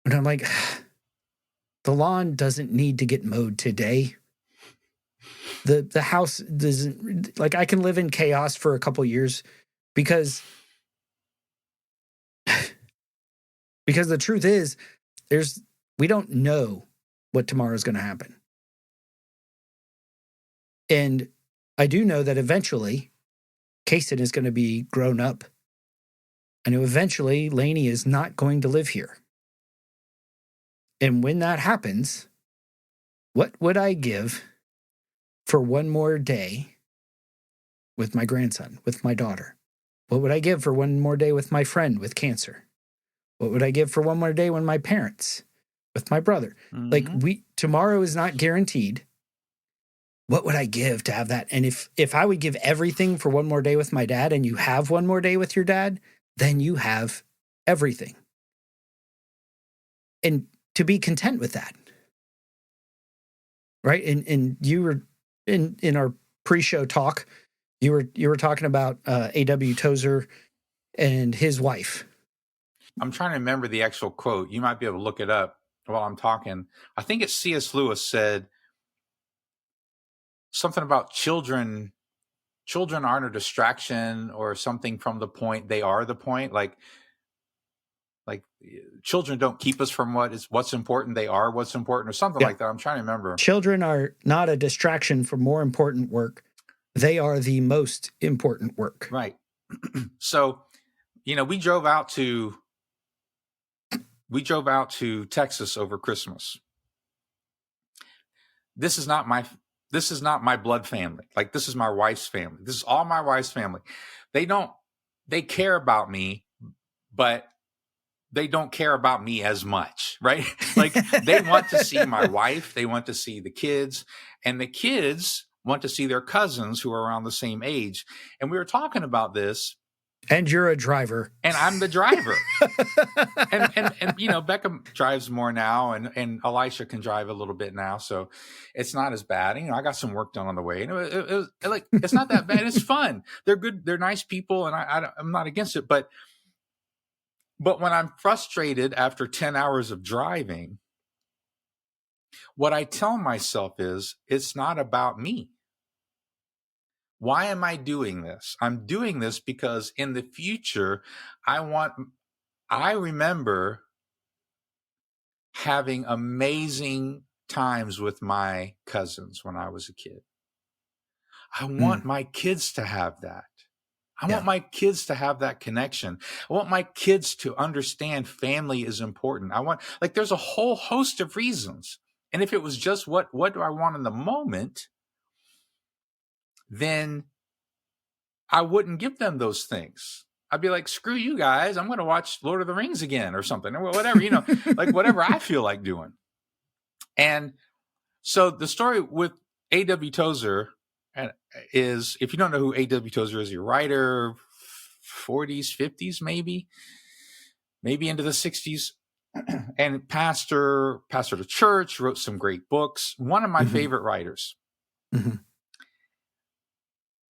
And I'm like, the lawn doesn't need to get mowed today. The house doesn't, like, I can live in chaos for a couple years because the truth is we don't know what tomorrow is going to happen. And I do know that eventually Kaysen is going to be grown up. I know eventually Lainey is not going to live here. And when that happens, what would I give for one more day with my grandson, with my daughter? What would I give for one more day with my friend with cancer? What would I give for one more day with my parents, with my brother? Mm-hmm. Like, tomorrow is not guaranteed. What would I give to have that? And if I would give everything for one more day with my dad, and you have one more day with your dad, then you have everything. And to be content with that. Right? And you were in our pre-show talk, you were talking about A.W. Tozer and his wife. I'm trying to remember the actual quote. You might be able to look it up while I'm talking. I think it's C.S. Lewis said something about children aren't a distraction or something from the point. They are the point. Like children don't keep us from what's important. They are what's important, or something like that. I'm trying to remember. Children are not a distraction from more important work. They are the most important work. Right. So, we drove out to Texas over Christmas. This is not my blood family. Like, this is my wife's family. This is all my wife's family. They care about me, but they don't care about me as much, right? Like, they want to see my wife. They want to see the kids, and the kids want to see their cousins who are around the same age. And we were talking about this. And you're a driver. And I'm the driver. and Becca drives more now, and Elisha can drive a little bit now. So it's not as bad. I got some work done on the way. And it was like, it's not that bad. It's fun. They're good. They're nice people. And I'm not against it. But when I'm frustrated after 10 hours of driving, what I tell myself is, it's not about me. Why am I doing this? I'm doing this because in the future, I remember having amazing times with my cousins when I was a kid. I want my kids to have that. I want my kids to have that connection. I want my kids to understand family is important. There's a whole host of reasons. And if it was just what do I want in the moment, then I wouldn't give them those things. I'd be like, screw you guys. I'm going to watch Lord of the Rings again or something, or whatever, like whatever I feel like doing. And so the story with A.W. Tozer is, if you don't know who A.W. Tozer is, a writer, 40s, 50s, maybe into the 60s, and pastor to church, wrote some great books. One of my favorite writers. Mm-hmm.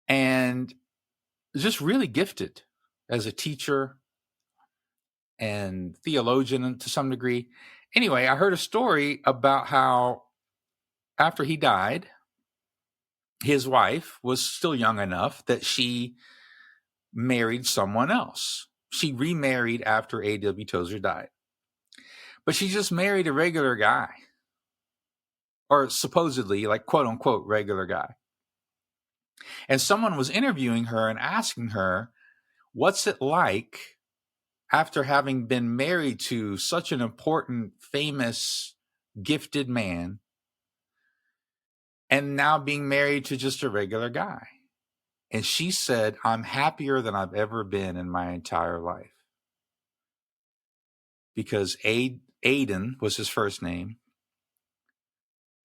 And just really gifted as a teacher and theologian to some degree. Anyway, I heard a story about how after he died, his wife was still young enough that she married someone else. She remarried after A.W. Tozer died. But she just married a regular guy, or supposedly, like, quote unquote, regular guy. And someone was interviewing her and asking her, what's it like after having been married to such an important, famous, gifted man, and now being married to just a regular guy. And she said, I'm happier than I've ever been in my entire life. Because Aiden was his first name.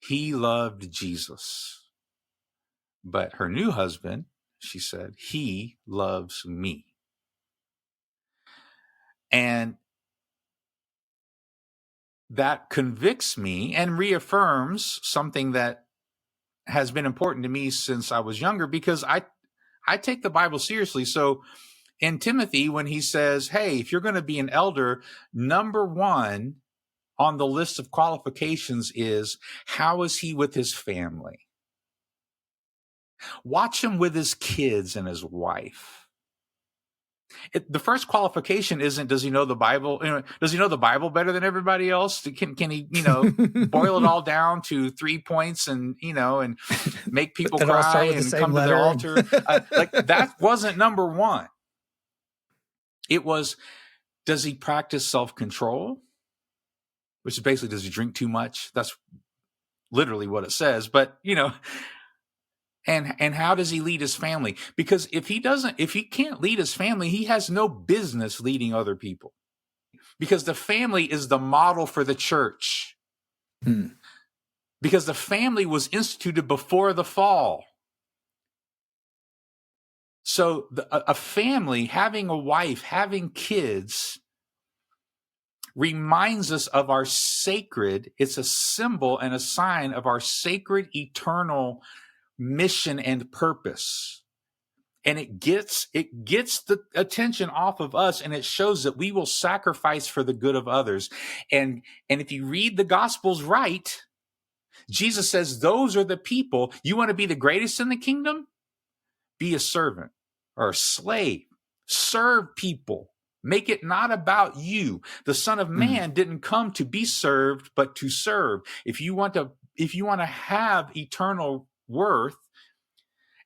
He loved Jesus. But her new husband, she said, he loves me. And that convicts me and reaffirms something that has been important to me since I was younger, because I take the Bible seriously. So in Timothy, when he says, hey, if you're going to be an elder, number one on the list of qualifications is, how is he with his family? Watch him with his kids and his wife. The first qualification isn't, does he know the Bible? Does he know the Bible better than everybody else? Can he, boil it all down to 3 points and, and make people cry and come to the altar? Like, that wasn't number one. It was, does he practice self-control? Which is basically, does he drink too much? That's literally what it says. But, and how does he lead his family? Because if he can't lead his family, he has no business leading other people. Because the family is the model for the church. Because the family was instituted before the fall. So a family, having a wife, having kids, reminds us of our sacred, it's a symbol and a sign of our sacred eternal mission and purpose. And it gets the attention off of us, and it shows that we will sacrifice for the good of others. And if you read the Gospels right, Jesus says, those are the people. You want to be the greatest in the kingdom? Be a servant or a slave. Serve people. Make it not about you. The Son of Man didn't come to be served, but to serve. If you want to have eternal worth,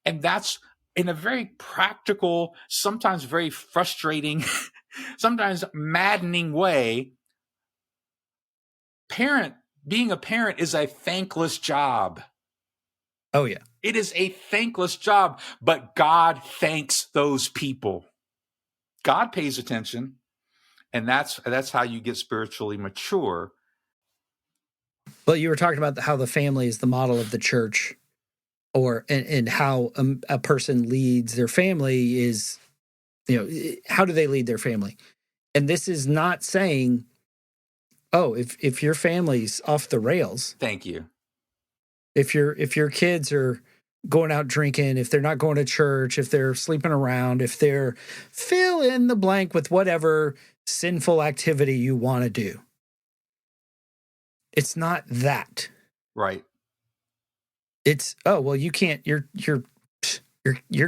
and that's in a very practical, sometimes very frustrating, sometimes maddening way, being a parent is a thankless job. Oh, yeah. It is a thankless job, but God thanks those people. God pays attention, and that's how you get spiritually mature. Well, you were talking about how the family is the model of the church, and how a person leads their family is, how do they lead their family? And this is not saying, oh, if your family's off the rails. Thank you. If your kids are going out drinking, if they're not going to church, if they're sleeping around, if they're fill in the blank with whatever sinful activity you want to do. It's not that. Right. It's, oh, well, you can't, your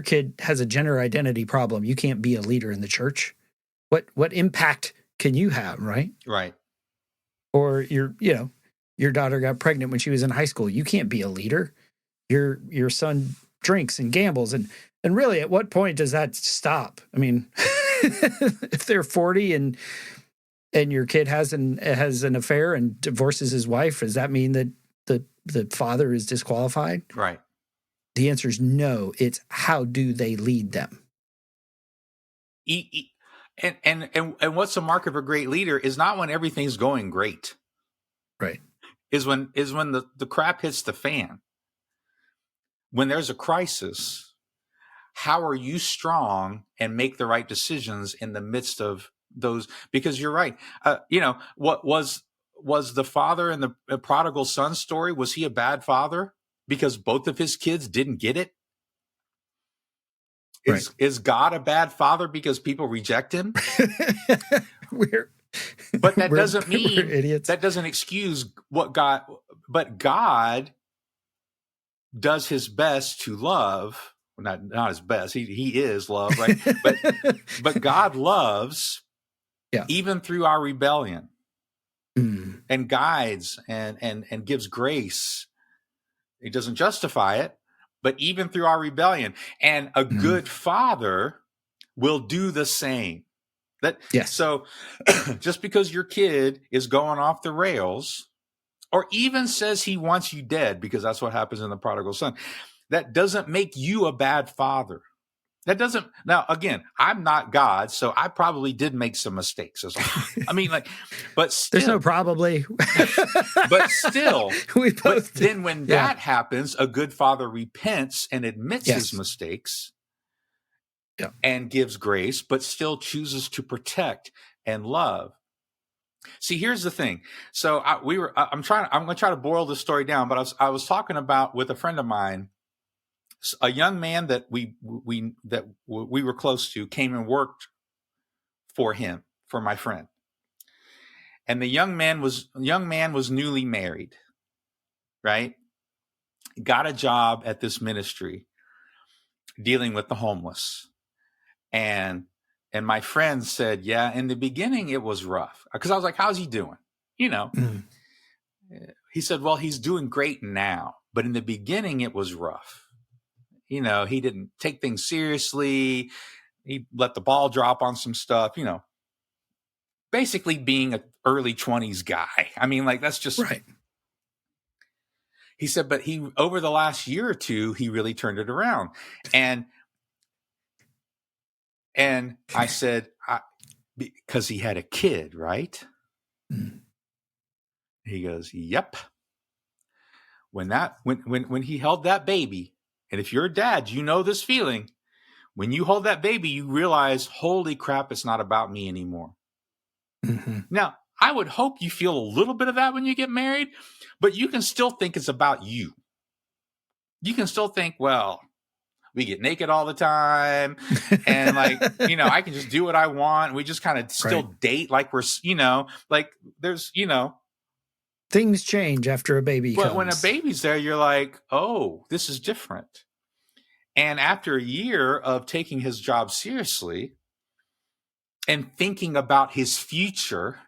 kid has a gender identity problem. You can't be a leader in the church. What impact can you have, right? Right. Or your daughter got pregnant when she was in high school. You can't be a leader. Your son drinks and gambles, and really, at what point does that stop? I mean, if they're 40 and your kid has an affair and divorces his wife, does that mean that the father is disqualified? Right. The answer is no. It's how do they lead them? And what's a mark of a great leader is not when everything's going great. Right. Is when the crap hits the fan. When there's a crisis, how are you strong and make the right decisions in the midst of those? Because you're right. What was the father in the prodigal son story? Was he a bad father because both of his kids didn't get it? Is God a bad father because people reject him? But that doesn't mean idiots. That doesn't excuse what God. But God does his best to love. Well, not his best. He is love, right? but God loves, even through our rebellion, and guides and gives grace. He doesn't justify it, but even through our rebellion, and a good father will do the same. Yes. So just because your kid is going off the rails, or even says he wants you dead, because that's what happens in the prodigal son, that doesn't make you a bad father. That doesn't. Now, again, I'm not God, so I probably did make some mistakes. I mean, like, but still, there's no probably. but still, we both. Then when that happens, a good father repents and admits his mistakes, and gives grace, but still chooses to protect and love. See, here's the thing. So I'm going to try to boil this story down, but I was talking about with a friend of mine, a young man that we were close to came and worked for my friend. And the young man was newly married, right? Got a job at this ministry dealing with the homeless. And my friend said, yeah, in the beginning it was rough. Because I was like, how's he doing? You know, He said, well, he's doing great now, but in the beginning it was rough. You know, he didn't take things seriously. He let the ball drop on some stuff, you know, basically being an early 20s guy. I mean, like, that's just right. He said, but over the last year or two, he really turned it around. And I said, because he had a kid, right? He goes, yep. When he held that baby, and if you're a dad, you know this feeling. When you hold that baby, you realize, holy crap, it's not about me anymore. Mm-hmm. Now, I would hope you feel a little bit of that when you get married, but you can still think it's about you. You can still think, well, we get naked all the time, and like, you know, I can just do what I want. We just kind of still date like we're, you know, like there's, you know. Things change after a baby comes. But when a baby's there, you're like, oh, this is different. And after a year of taking his job seriously and thinking about his future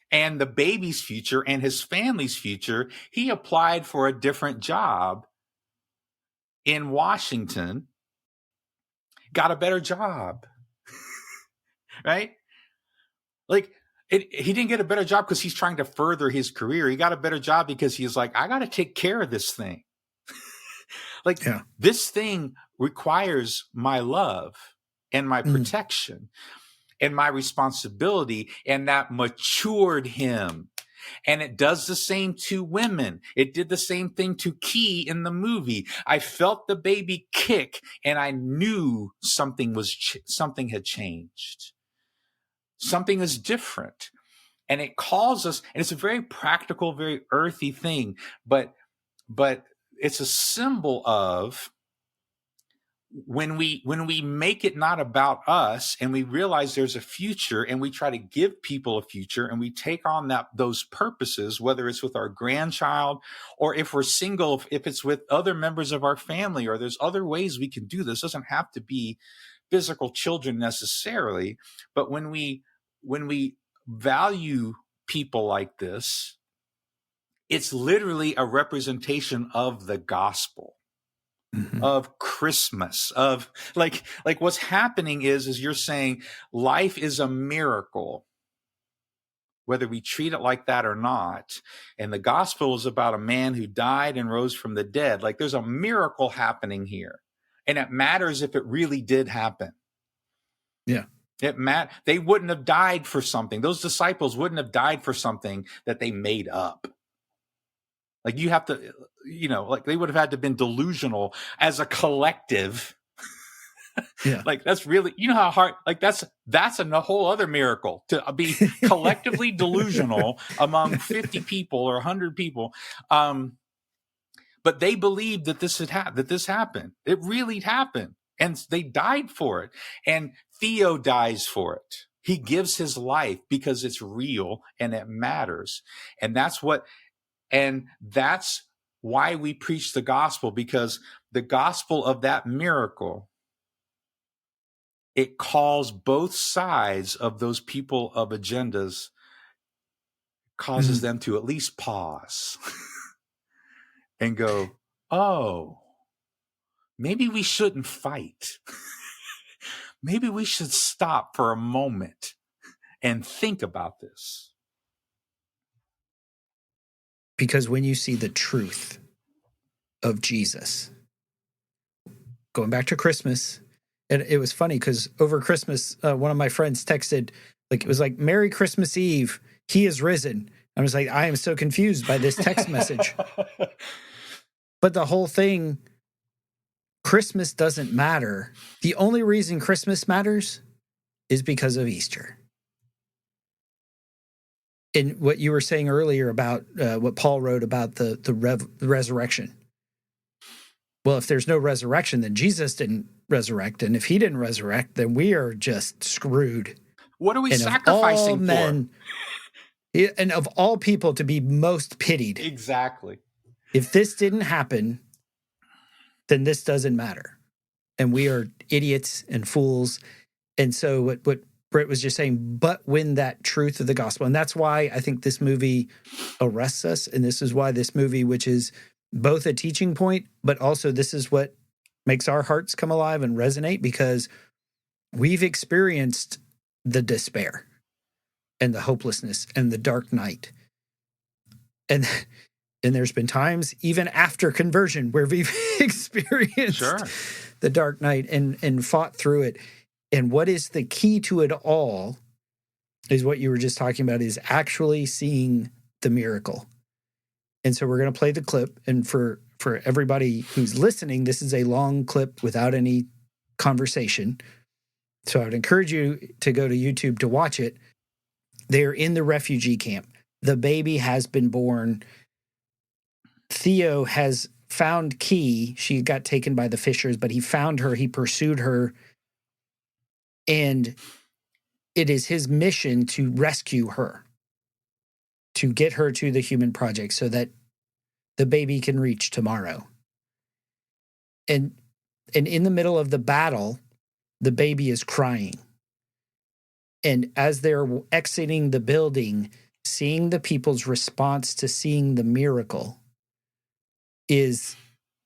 and the baby's future and his family's future, he applied for a different job in Washington, got a better job, right? Like, he didn't get a better job because he's trying to further his career. He got a better job because he's like, I got to take care of this thing. Like, this thing requires my love and my protection and my responsibility, and that matured him. And it does the same to women. It did the same thing to Key in the movie. I felt the baby kick, and I knew something had changed. Something is different. And it calls us, and it's a very practical, very earthy thing, but it's a symbol of when we make it not about us, and we realize there's a future, and we try to give people a future, and we take on those purposes, whether it's with our grandchild, or if we're single, if it's with other members of our family, or there's other ways we can do this. It doesn't have to be physical children necessarily, but when we value people like this, it's literally a representation of the gospel, of Christmas, of like what's happening is you're saying life is a miracle, whether we treat it like that or not. And the gospel is about a man who died and rose from the dead. Like, there's a miracle happening here. And it matters if it really did happen. Yeah. They wouldn't have died for something. Those disciples wouldn't have died for something that they made up. Like, you have to, you know, like, they would have had to have been delusional as a collective. Yeah. Like, that's really, you know how hard, like, that's a whole other miracle to be collectively delusional among 50 people or 100 people. But they believed that this happened. It really happened. And they died for it. And Theo dies for it. He gives his life because it's real and it matters. And that's why we preach the gospel, because the gospel of that miracle, it calls both sides of those people of agendas, causes them to at least pause and go, oh, maybe we shouldn't fight. maybe we should stop for a moment and think about this. Because when you see the truth of Jesus, going back to Christmas, and it was funny because over Christmas, one of my friends texted, like, it was like, Merry Christmas Eve, he is risen. I was like, I am so confused by this text message. But the whole thing, Christmas doesn't matter. The only reason Christmas matters is because of Easter. And what you were saying earlier about what Paul wrote about the resurrection. Well, if there's no resurrection, then Jesus didn't resurrect. And if he didn't resurrect, then we are just screwed. What are we And sacrificing of all men, and of all people to be most pitied. Exactly. If this didn't happen, then this doesn't matter. And we are idiots and fools. And so what Britt was just saying, but when that truth of the gospel, and that's why I think this movie arrests us. And this is why this movie, which is both a teaching point, but also this is what makes our hearts come alive and resonate, because we've experienced the despair and the hopelessness and the dark night. And there's been times even after conversion where we've experienced the dark night and fought through it. And what is the key to it all is what you were just talking about, is actually seeing the miracle. And so we're going to play the clip. And for everybody who's listening, this is a long clip without any conversation. So I would encourage you to go to YouTube to watch it. They're in the refugee camp. The baby has been born. Theo has found Key. She got taken by the fishers, but he found her. He pursued her. And it is his mission to rescue her, to get her to the Human Project so that the baby can reach tomorrow. And in the middle of the battle, the baby is crying. And as they're exiting the building, seeing the people's response to seeing the miracle is,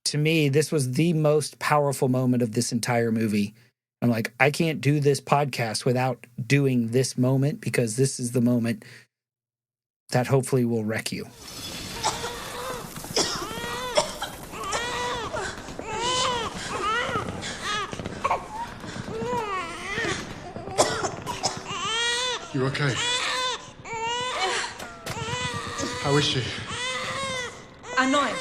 to me, this was the most powerful moment of this entire movie. I'm like, I can't do this podcast without doing this moment, because this is the moment that hopefully will wreck you. You okay? How is she? Annoyed.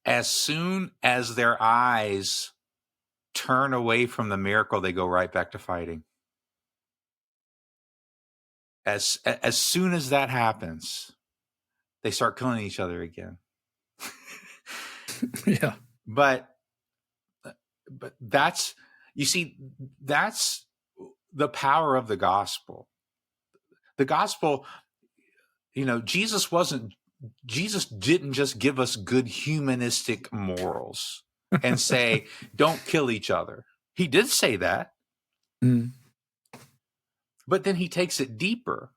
as soon as their eyes turn away from the miracle, they go right back to fighting. As soon as that happens, they start killing each other again. Yeah. But that's, you see, that's the power of the gospel. The gospel, Jesus didn't just give us good humanistic morals and say, don't kill each other. He did say that. Mm. But then he takes it deeper.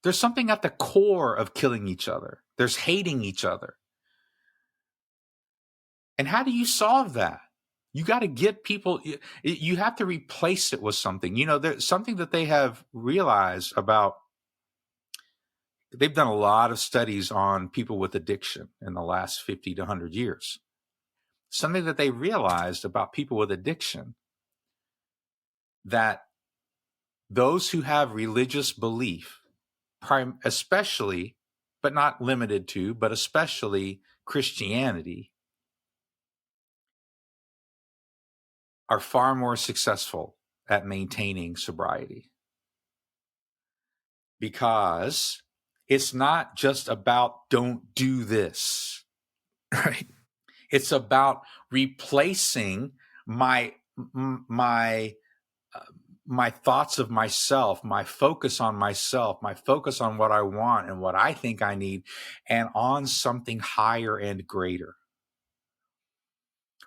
There's something at the core of killing each other. There's hating each other. And how do you solve that? You got to get people, you have to replace it with something. There's something that they have realized about, they've done a lot of studies on people with addiction in the last 50 to 100 years. Something that they realized about people with addiction, that those who have religious belief, especially, but not limited to, but especially Christianity, are far more successful at maintaining sobriety. Because it's not just about don't do this. Right. It's about replacing my thoughts of myself, my focus on myself, my focus on what I want and what I think I need, and on something higher and greater.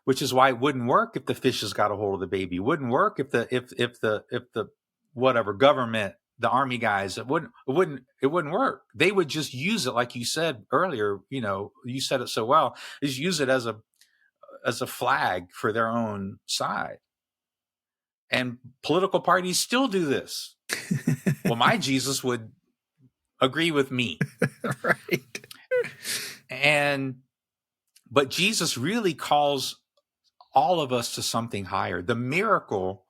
Which is why it wouldn't work if the fishes got a hold of the baby. It wouldn't work if the whatever government, the army guys, it wouldn't work. They would just use it, like you said earlier. You said it so well. Just use it as a flag for their own side. And political parties still do this. Well, my Jesus would agree with me. Right. But Jesus really calls all of us to something higher. The miracle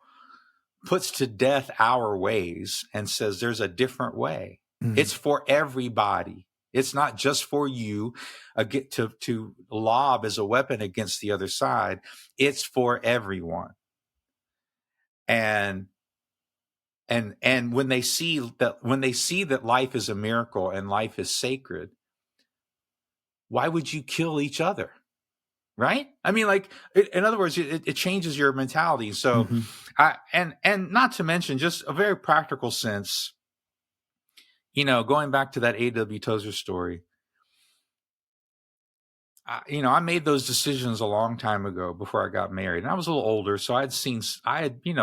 puts to death our ways and says there's a different way. Mm. It's for everybody. It's not just for you to lob as a weapon against the other side. It's for everyone. And when they see that life is a miracle and life is sacred, why would you kill each other? Right? I mean, in other words, it changes your mentality. So, and not to mention just a very practical sense, going back to that A.W. Tozer story, I made those decisions a long time ago before I got married, and I was a little older. So I had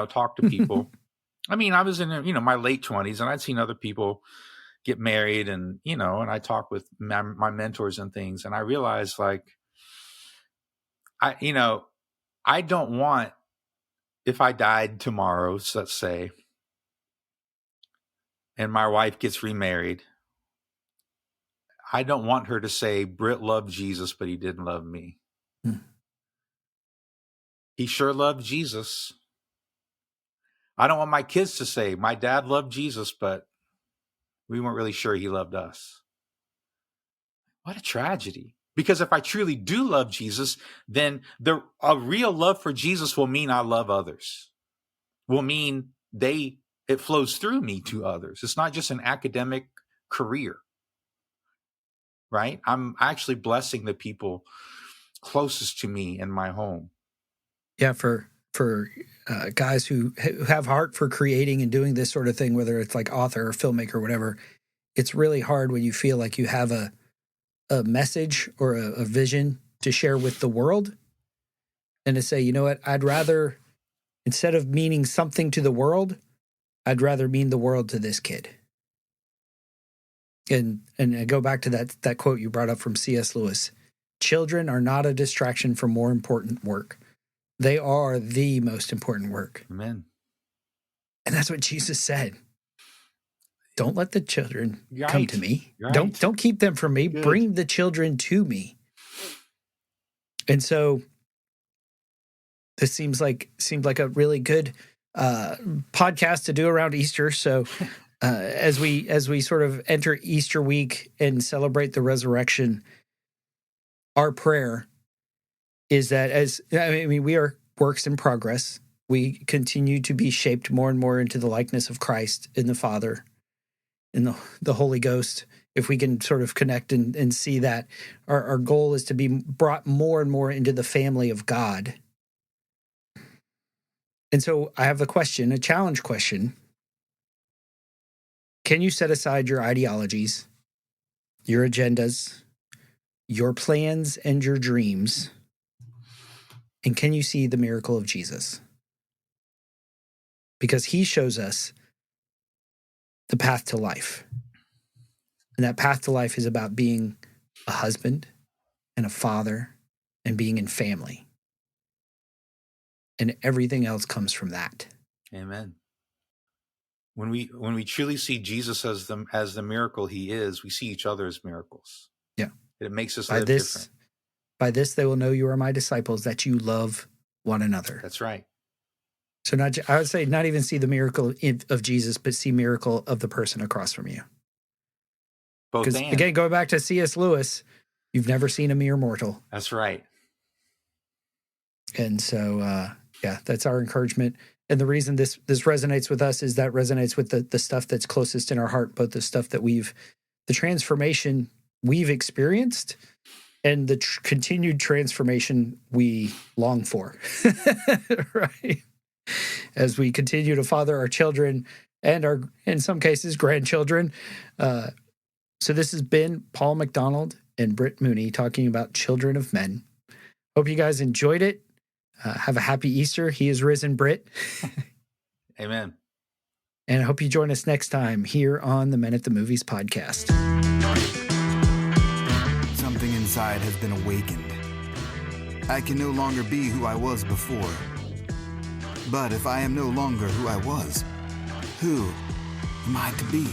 talked to people. I mean, I was in, my late 20s, and I'd seen other people get married, and, and I talked with my mentors and things, and I realized I don't want, if I died tomorrow, let's say, and my wife gets remarried, I don't want her to say, Britt loved Jesus, but he didn't love me. He sure loved Jesus. I don't want my kids to say, my dad loved Jesus, but we weren't really sure he loved us. What a tragedy. Because if I truly do love Jesus, then a real love for Jesus will mean I love others. Will mean it flows through me to others. It's not just an academic career, right? I'm actually blessing the people closest to me in my home. Yeah, for guys who have heart for creating and doing this sort of thing, whether it's like author or filmmaker or whatever, it's really hard when you feel like you have a message or a vision to share with the world, and to say, you know what, I'd rather, instead of meaning something to the world, I'd rather mean the world to this kid. And I go back to that quote you brought up from C.S. Lewis. Children are not a distraction from more important work. They are the most important work. Amen. And that's what Jesus said. Don't let the children come to me. Right. Don't keep them from me. Good. Bring the children to me. And so this seemed like a really good podcast to do around Easter. So as we sort of enter Easter week and celebrate the resurrection, our prayer is that we are works in progress. We continue to be shaped more and more into the likeness of Christ in the Father, in the Holy Ghost. If we can sort of connect and see that, our goal is to be brought more and more into the family of God. And so I have a question, a challenge question. Can you set aside your ideologies, your agendas, your plans, and your dreams? And can you see the miracle of Jesus? Because he shows us the path to life. And that path to life is about being a husband and a father and being in family. And everything else comes from that. Amen. When we truly see Jesus as the miracle he is, we see each other as miracles. Yeah. It makes us live different. By this they will know you are my disciples, that you love one another. That's right. So I would say not even see the miracle of Jesus, but see miracle of the person across from you. Both and. Again, going back to C.S. Lewis, you've never seen a mere mortal. That's right. And so, that's our encouragement. And the reason this resonates with us is that resonates with the stuff that's closest in our heart, both the stuff that the transformation we've experienced and the continued transformation we long for, right? As we continue to father our children and our, in some cases, grandchildren. So this has been Paul McDonald and Britt Mooney talking about Children of Men. Hope you guys enjoyed it. Have a happy Easter. He is risen, Britt. Amen. And I hope you join us next time here on the Men at the Movies podcast. Something inside has been awakened. I can no longer be who I was before. But if I am no longer who I was, who am I to be?